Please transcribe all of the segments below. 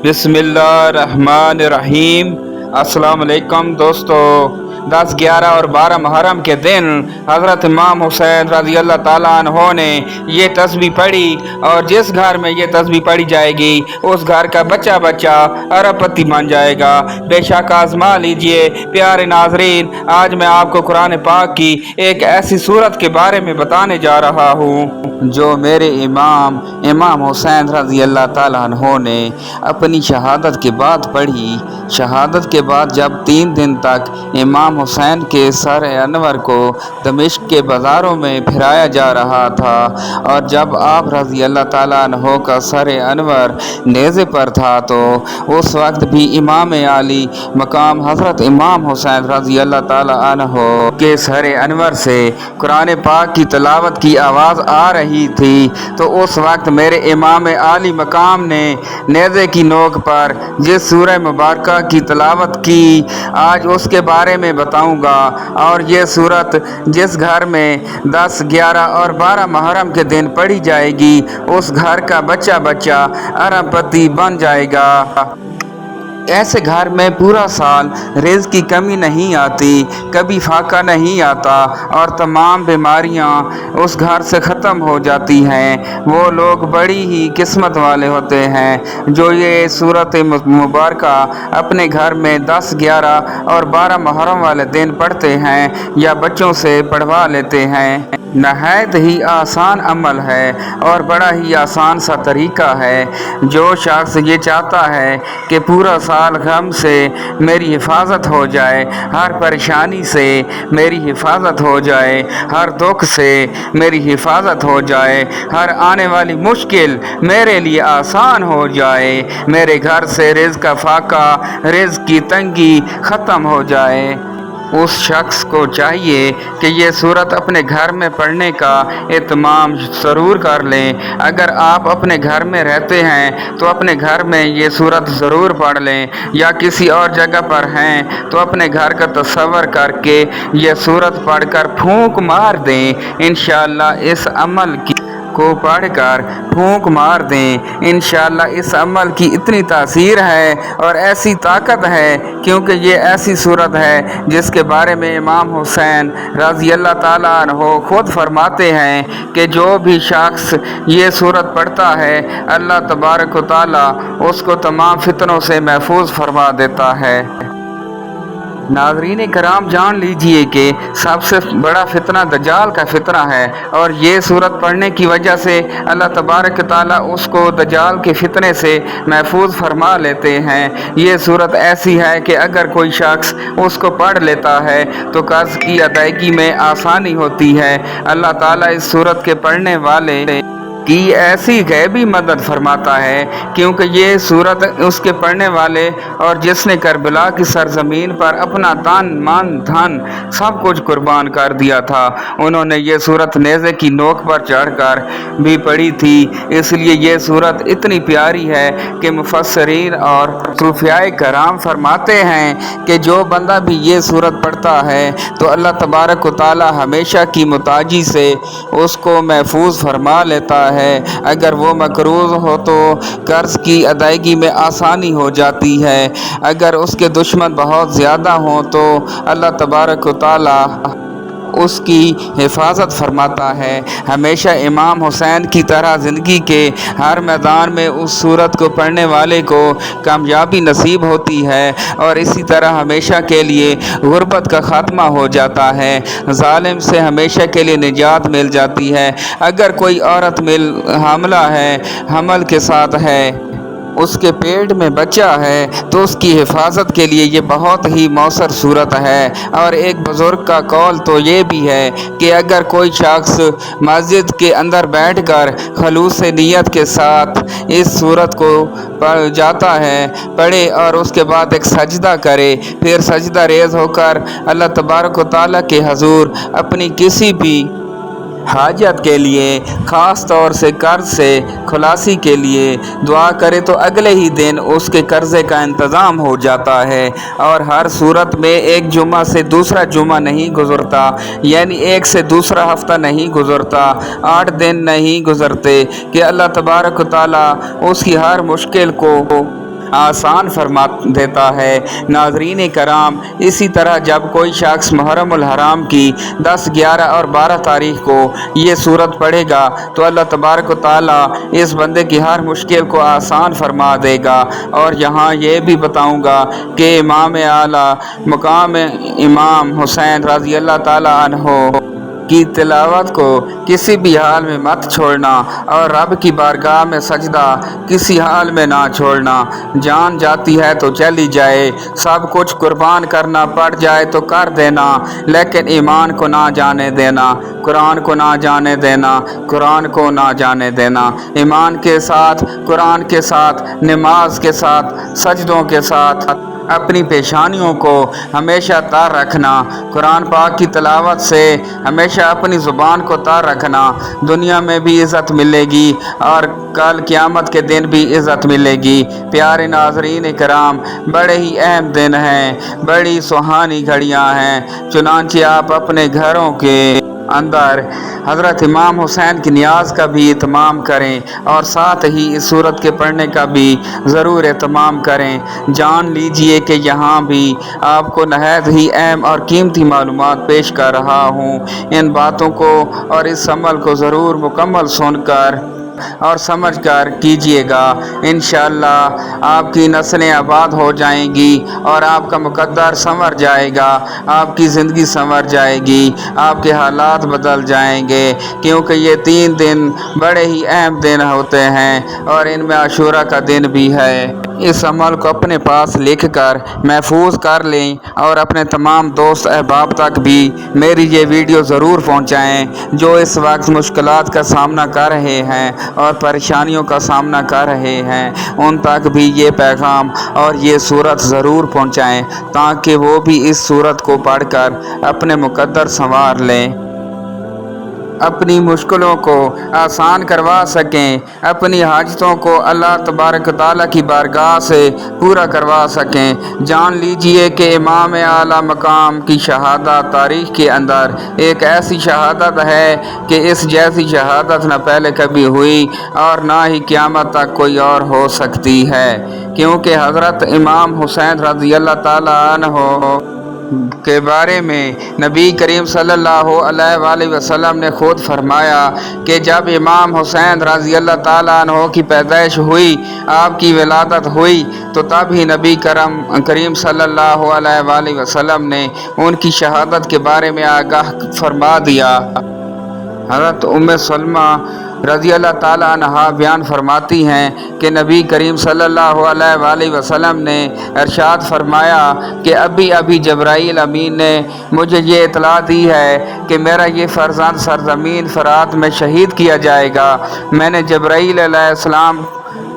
बिस्मिल्लाहिर्रहमानिर्रहीम। अस्सलाम वालेकुम दोस्तों। 10, 11 और 12 मुहर्रम के दिन हज़रत इमाम हुसैन रज़ी अल्लाह ताला अन्हो ने ये तस्बीह पढ़ी, और जिस घर में ये तस्बीह पढ़ी जाएगी उस घर का बच्चा बच्चा अरबपति बन जाएगा। बेशक आजमा लीजिए। प्यारे नाजरीन, आज मैं आपको कुरान पाक की एक ऐसी सूरत के बारे में बताने जा रहा हूँ जो मेरे इमाम हुसैन रज़ी अल्लाह ताला अन्हो ने अपनी शहादत के बाद पढ़ी। शहादत के बाद जब 3 दिन तक इमाम हुसैन के सर अनवर को दमिश्क के बाज़ारों में फिराया जा रहा था, और जब आप रज़ी अल्लाह ताला अन्हो का सर अनवर नेज़े पर था, तो उस वक्त भी इमाम आली मकाम हज़रत इमाम हुसैन रज़ी अल्लाह ताला अन्हो के सर अनवर से कुरान पाक की तिलावत की आवाज़ आ रही थी। तो उस वक्त मेरे इमाम आली मकाम ने नेज़े की नोक पर जिस सूरह मुबारक की तिलावत की, आज उसके बारे में बताऊंगा। और ये सूरत जिस घर में 10, 11 और 12 मुहर्रम के दिन पढ़ी जाएगी उस घर का बच्चा बच्चा अरबपति बन जाएगा। ऐसे घर में पूरा साल रिज़्क़ की कमी नहीं आती, कभी फाका नहीं आता, और तमाम बीमारियां उस घर से ख़त्म हो जाती हैं। वो लोग बड़ी ही किस्मत वाले होते हैं जो ये सूरत मुबारक अपने घर में 10, 11 और 12 मुहर्रम वाले दिन पढ़ते हैं या बच्चों से पढ़वा लेते हैं। नहायत ही आसान अमल है और बड़ा ही आसान सा तरीका है। जो शख्स ये चाहता है कि पूरा साल गम से मेरी हिफाजत हो जाए, हर परेशानी से मेरी हिफाजत हो जाए, हर दुख से मेरी हिफाजत हो जाए, हर आने वाली मुश्किल मेरे लिए आसान हो जाए, मेरे घर से रिज़्क़ का फाका, रिज़्क़ की तंगी ख़त्म हो जाए, उस शख्स को चाहिए कि ये सूरत अपने घर में पढ़ने का एहतमाम ज़रूर कर लें। अगर आप अपने घर में रहते हैं तो अपने घर में ये सूरत ज़रूर पढ़ लें, या किसी और जगह पर हैं तो अपने घर का तसव्वुर करके ये सूरत पढ़कर फूंक मार दें। इंशाअल्लाह इस अमल को पढ़कर फूंक मार दें। इंशाअल्लाह इस अमल की इतनी तासीर है और ऐसी ताकत है, क्योंकि ये ऐसी सूरत है जिसके बारे में इमाम हुसैन रज़ी अल्लाह ताला अन्हो खुद फरमाते हैं कि जो भी शख्स ये सूरत पढ़ता है अल्लाह तबारक व तआला उसको तमाम फितनों से महफूज फरमा देता है। नाज़रीन कराम, जान लीजिए कि सबसे बड़ा फितना दज्जाल का फितना है, और ये सूरत पढ़ने की वजह से अल्लाह तबारक ताला उसको दज्जाल के फितने से महफूज फरमा लेते हैं। ये सूरत ऐसी है कि अगर कोई शख्स उसको पढ़ लेता है तो कर्ज़ की अदायगी में आसानी होती है। अल्लाह ताला इस सूरत के पढ़ने वाले की ऐसी गैबी मदद फरमाता है, क्योंकि ये सूरत उसके पढ़ने वाले और जिसने करबला की सरजमीन पर अपना तन मन धन सब कुछ कुर्बान कर दिया था, उन्होंने ये सूरत नेज़े की नोक पर चढ़कर भी पढ़ी थी। इसलिए ये सूरत इतनी प्यारी है कि मुफस्सिरीन और सूफियाए कराम फरमाते हैं कि जो बंदा भी ये सूरत पढ़ता है तो अल्लाह तबारक व तआला हमेशा की मुताजी से उसको महफूज फरमा लेता है। अगर वो मकरूज़ हो तो कर्ज़ की अदायगी में आसानी हो जाती है। अगर उसके दुश्मन बहुत ज़्यादा हों तो अल्लाह तबारक व तआला उसकी हिफाजत फरमाता है। हमेशा इमाम हुसैन की तरह ज़िंदगी के हर मैदान में उस सूरत को पढ़ने वाले को कामयाबी नसीब होती है, और इसी तरह हमेशा के लिए गुर्बत का ख़ात्मा हो जाता है, ज़ालिम से हमेशा के लिए निजात मिल जाती है। अगर कोई औरत हामला है, हमल के साथ है, उसके पेट में बच्चा है, तो उसकी हिफाजत के लिए ये बहुत ही मौसर सूरत है। और एक बुज़ुर्ग का कौल तो ये भी है कि अगर कोई शख्स मस्जिद के अंदर बैठकर खलूस नियत के साथ इस सूरत को पढ़ जाता है, पढ़े और उसके बाद एक सजदा करे, फिर सजदा रेज़ होकर अल्लाह तबारक व तआला के हज़ूर अपनी किसी भी हाजत के लिए, ख़ास तौर से कर्ज़ से खुलासी के लिए दुआ करे तो अगले ही दिन उसके कर्ज़े का इंतज़ाम हो जाता है। और हर सूरत में एक जुमा से दूसरा जुमा नहीं गुज़रता, यानी एक से दूसरा हफ्ता नहीं गुज़रता, 8 दिन नहीं गुज़रते कि अल्लाह तबारक व तआला उसकी हर मुश्किल को आसान फरमा देता है। नाज़रीन कराम, इसी तरह जब कोई शख्स मुहर्रम उल हराम की 10, 11 और 12 तारीख को ये सूरत पढ़ेगा तो अल्लाह तबारक व तआला इस बंदे की हर मुश्किल को आसान फरमा देगा। और यहाँ ये भी बताऊँगा कि इमाम आला मकाम इमाम हुसैन रज़ी अल्लाह ताला अन्हो की तिलावत को किसी भी हाल में मत छोड़ना और रब की बारगाह में सजदा किसी हाल में ना छोड़ना। जान जाती है तो चली जाए, सब कुछ कुर्बान करना पड़ जाए तो कर देना, लेकिन ईमान को ना जाने देना, कुरान को ना जाने देना, कुरान को ना जाने देना। ईमान के साथ, कुरान के साथ, नमाज के साथ, सजदों के साथ अपनी पेशानियों को हमेशा तार रखना। कुरान पाक की तिलावत से हमेशा अपनी ज़ुबान को तार रखना। दुनिया में भी इज़्ज़त मिलेगी और कल क़यामत के दिन भी इज़्ज़त मिलेगी। प्यारे नाज़रीन कराम, बड़े ही अहम दिन हैं, बड़ी सुहानी घड़ियां हैं। चुनांचे आप अपने घरों के अंदर हज़रत इमाम हुसैन की न्याज का भी इत्माम करें और साथ ही इस सूरत के पढ़ने का भी ज़रूर इत्माम करें। जान लीजिए कि यहाँ भी आपको नहायत ही अहम और कीमती मालूमात पेश कर रहा हूँ। इन बातों को और इस अमल को ज़रूर मुकम्मल सुनकर और समझकर कीजिएगा। इंशाअल्लाह आपकी नस्लें आबाद हो जाएंगी और आपका मुकद्दर संवर जाएगा, आपकी ज़िंदगी संवर जाएगी, आपके हालात बदल जाएंगे। क्योंकि ये 3 दिन बड़े ही अहम दिन होते हैं और इनमें आशूरा का दिन भी है। इस अमल को अपने पास लिख कर महफूज कर लें और अपने तमाम दोस्त अहबाब तक भी मेरी ये वीडियो ज़रूर पहुँचाएँ जो इस वक्त मुश्किलात का सामना कर रहे हैं और परेशानियों का सामना कर रहे हैं। उन तक भी ये पैगाम और ये सूरत ज़रूर पहुँचाएँ ताकि वो भी इस सूरत को पढ़कर अपने मुकद्दर संवार लें, अपनी मुश्किलों को आसान करवा सकें, अपनी हाजतों को अल्लाह तबारक ताला की बारगाह से पूरा करवा सकें। जान लीजिए कि इमाम आला मकाम की शहादत तारीख़ के अंदर एक ऐसी शहादत है कि इस जैसी शहादत न पहले कभी हुई और ना ही क़यामत तक कोई और हो सकती है। क्योंकि हज़रत इमाम हुसैन रज़ी अल्लाह ताला अन्हो के बारे में नबी करीम सल्लल्लाहु अलैहि वसल्लम ने खुद फरमाया कि जब इमाम हुसैन रज़ी अल्लाह ताला अन्हो की पैदाइश हुई, आपकी विलादत हुई, तो तब ही नबी करीम सल्लल्लाहु अलैहि वसल्लम ने उनकी शहादत के बारे में आगाह फरमा दिया। हज़रत उम्मे सलमा रज़ी अल्लाह ताला अन्हा बयान फरमाती हैं कि नबी करीम सल्लल्लाहु अलैहि वसल्लम ने इरशाद फरमाया कि अभी जब्राईल अमीन ने मुझे ये इतला दी है कि मेरा ये फ़र्जंद सरज़मीन फ़रात में शहीद किया जाएगा। मैंने जब्राईल अलैहिस्सलाम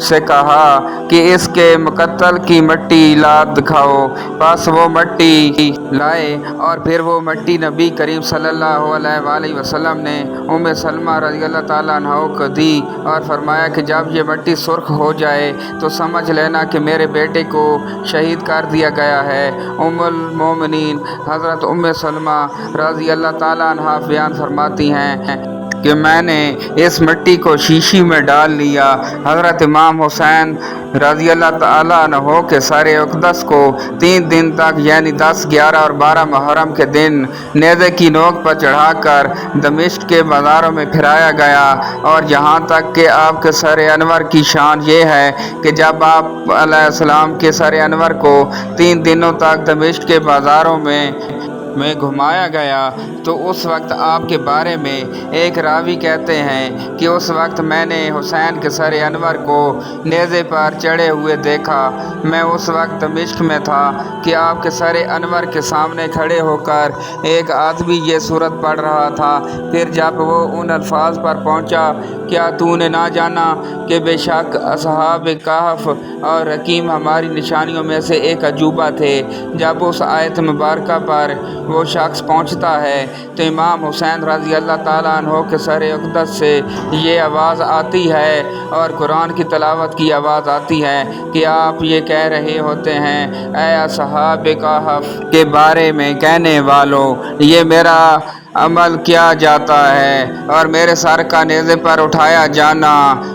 से कहा कि इसके मुकत्तल की मिट्टी ला दिखाओ। बस वो मिट्टी लाए और फिर वो मिट्टी नबी करीम सल्लल्लाहु अलैहि वसल्लम ने उम्मे सलमा रज़ी अल्लाह ताला अन्हा को दी और फरमाया कि जब ये मिट्टी सुर्ख हो जाए तो समझ लेना कि मेरे बेटे को शहीद कर दिया गया है। उम्मुल मोमिनीन हज़रत उम्मे सलमा रज़ी अल्लाह ताला अन्हा बयान फरमाती हैं कि मैंने इस मिट्टी को शीशी में डाल लिया। हज़रत इमाम हुसैन रज़ी अल्लाह ताला अन्हो के सर अक़दस को 3 दिन तक यानी 10, 11 और 12 मुहर्रम के दिन नेज़े की नोक पर चढ़ाकर दमिश्क के बाज़ारों में फिराया गया। और यहाँ तक कि आपके सर अनवर की शान ये है कि जब आप अलैहिस्सलाम के सर अनवर को 3 दिनों तक दमिश्क के बाज़ारों में घुमाया गया तो उस वक्त आपके बारे में एक रावी कहते हैं कि उस वक्त मैंने हुसैन के सर अनवर को नेज़े पर चढ़े हुए देखा। मैं उस वक्त दमिश्क में था कि आपके सर अनवर के सामने खड़े होकर एक आदमी ये सूरत पढ़ रहा था। फिर जब वो उन अल्फाज पर पहुंचा, क्या तूने ना जाना कि बेशक असहाब कहफ और रकीम हमारी निशानियों में से एक अजूबा थे। जब उस आयत मुबारका पर वो शख्स पहुंचता है तो इमाम हुसैन रज़ी अल्लाह ताला अन्हो के सर अक़दस से ये आवाज़ आती है और कुरान की तिलावत की आवाज़ आती है कि आप ये कह रहे होते हैं, ऐ असहाब कहफ के बारे में कहने वालों, ये मेरा عمل کیا جاتا ہے اور میرے سر کا نیزے پر اٹھایا جانا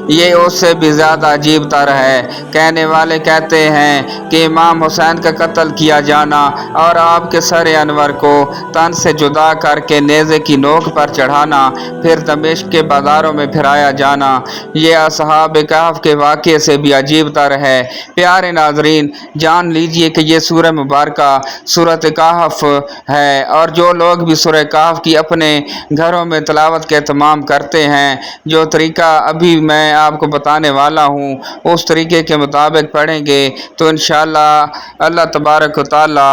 یہ اس سے بھی زیادہ عجیب تر ہے۔ کہنے والے کہتے ہیں کہ امام حسین کا قتل کیا جانا اور آپ کے سر انور کو تن سے جدا کر کے نیزے کی نوک پر چڑھانا، پھر دمشق کے بازاروں میں پھرایا جانا، یہ اصحاب کہف کے واقعے سے بھی عجیب تر ہے۔ پیارے ناظرین، جان لیجئے کہ یہ سورہ مبارکہ سورۃ کہف ہے، اور جو لوگ بھی سورہ کہف کی اپنے گھروں میں تلاوت کے اہتمام کرتے ہیں، جو طریقہ ابھی میں آپ کو بتانے والا ہوں اس طریقے کے مطابق پڑھیں گے تو انشاءاللہ اللہ تبارک و تعالی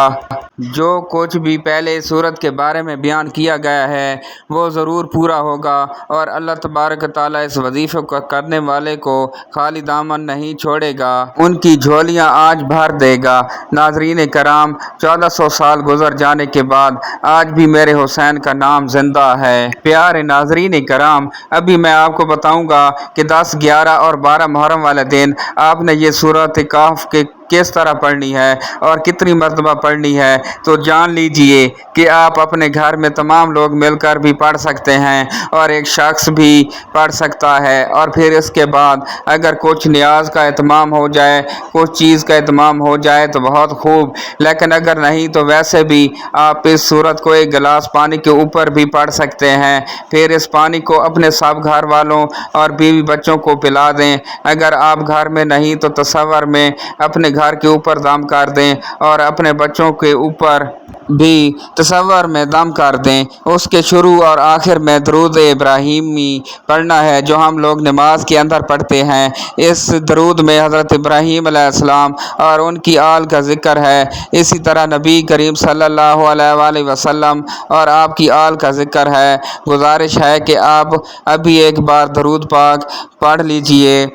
جو کچھ بھی پہلے سورت کے بارے میں بیان کیا گیا ہے وہ ضرور پورا ہوگا، اور اللہ تبارک و تعالی اس وظیفے کو کرنے والے کو خالی دامن نہیں چھوڑے گا، ان کی جھولیاں آج بھر دے گا۔ ناظرین کرام، 1400 سال گزر جانے کے بعد آج بھی میرے حسین کا نام زندہ ہے۔ پیارے ناظرین کرام، ابھی میں آپ کو بتاؤں گا کہ 10، 11 اور 12 محرم والے دن آپ نے یہ سورۃ کہف کے کس طرح پڑھنی ہے اور کتنی مرتبہ پڑھنی ہے، تو جان لیجئے کہ آپ اپنے گھر میں تمام لوگ مل کر بھی پڑھ سکتے ہیں اور ایک شخص بھی پڑھ سکتا ہے، اور پھر اس کے بعد اگر کچھ نیاز کا اہتمام ہو جائے، کچھ چیز کا اہتمام ہو جائے تو بہت خوب، لیکن اگر نہیں تو ویسے بھی آپ اس سورت کو ایک گلاس پانی کے اوپر بھی پڑھ سکتے ہیں، پھر اس پانی کو اپنے سب گھر والوں اور بیوی بچوں کو پلا دیں۔ اگر آپ گھر میں نہیں تو تصور میں اپنے گھر کے اوپر دم کر دیں اور اپنے بچوں کے اوپر بھی تصور میں دم کر دیں۔ اس کے شروع اور آخر میں درود ابراہیمی پڑھنا ہے جو ہم لوگ نماز کے اندر پڑھتے ہیں۔ اس درود میں حضرت ابراہیم علیہ السلام اور ان کی آل کا ذکر ہے، اسی طرح نبی کریم صلی اللہ علیہ وآلہ وسلم اور آپ کی آل کا ذکر ہے۔ گزارش ہے کہ آپ ابھی ایک بار درود پاک پڑھ لیجئے۔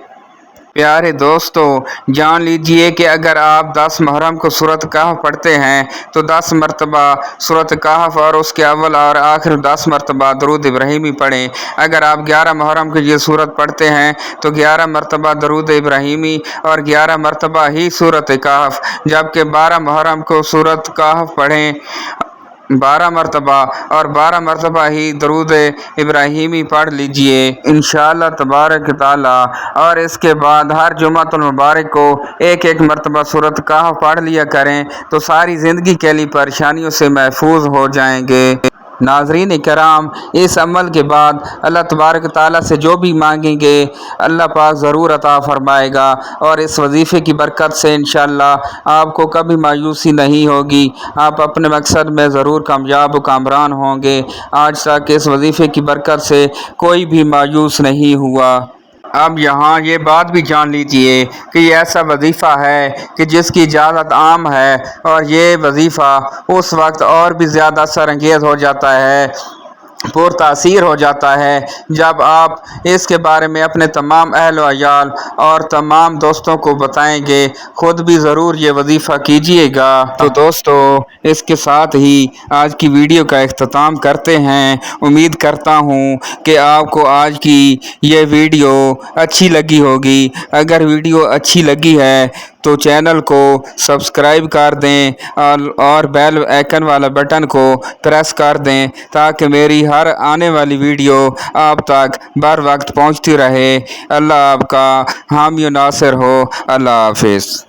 پیارے دوستو، جان لیجئے کہ اگر آپ 10 محرم کو سورۃ کہف پڑھتے ہیں تو 10 مرتبہ سورۃ کہف اور اس کے اول اور آخر 10 مرتبہ درود ابراہیمی پڑھیں۔ اگر آپ 11 محرم کو یہ سورت پڑھتے ہیں تو 11 مرتبہ درود ابراہیمی اور 11 مرتبہ ہی سورۃ کہف، جبکہ 12 محرم کو سورۃ کہف پڑھیں 12 مرتبہ اور 12 مرتبہ ہی درود ابراہیمی پڑھ لیجئے انشاءاللہ تبارک تعالی، اور اس کے بعد ہر جمعۃ المبارک کو ایک ایک مرتبہ سورۃ کہف پڑھ لیا کریں تو ساری زندگی کے لیے پریشانیوں سے محفوظ ہو جائیں گے۔ ناظرین کرام، اس عمل کے بعد اللہ تبارک تعالیٰ سے جو بھی مانگیں گے اللہ پاک ضرور عطا فرمائے گا، اور اس وظیفے کی برکت سے انشاءاللہ آپ کو کبھی مایوسی نہیں ہوگی، آپ اپنے مقصد میں ضرور کامیاب و کامران ہوں گے۔ آج تک اس وظیفے کی برکت سے کوئی بھی مایوس نہیں ہوا۔ اب یہاں یہ بات بھی جان لیجئے کہ یہ ایسا وظیفہ ہے کہ جس کی اجازت عام ہے، اور یہ وظیفہ اس وقت اور بھی زیادہ اثر انگیز ہو جاتا ہے، پر تاثیر ہو جاتا ہے جب آپ اس کے بارے میں اپنے تمام اہل و عیال اور تمام دوستوں کو بتائیں گے۔ خود بھی ضرور یہ وظیفہ کیجئے گا۔ تو دوستو، اس کے ساتھ ہی آج کی ویڈیو کا اختتام کرتے ہیں۔ امید کرتا ہوں کہ آپ کو آج کی یہ ویڈیو اچھی لگی ہوگی۔ اگر ویڈیو اچھی لگی ہے تو چینل کو سبسکرائب کر دیں اور بیل آئیکن والا بٹن کو پریس کر دیں تاکہ میری ہر آنے والی ویڈیو آپ تک بر وقت پہنچتی رہے۔ اللہ آپ کا حامی و ناصر ہو۔ اللہ حافظ۔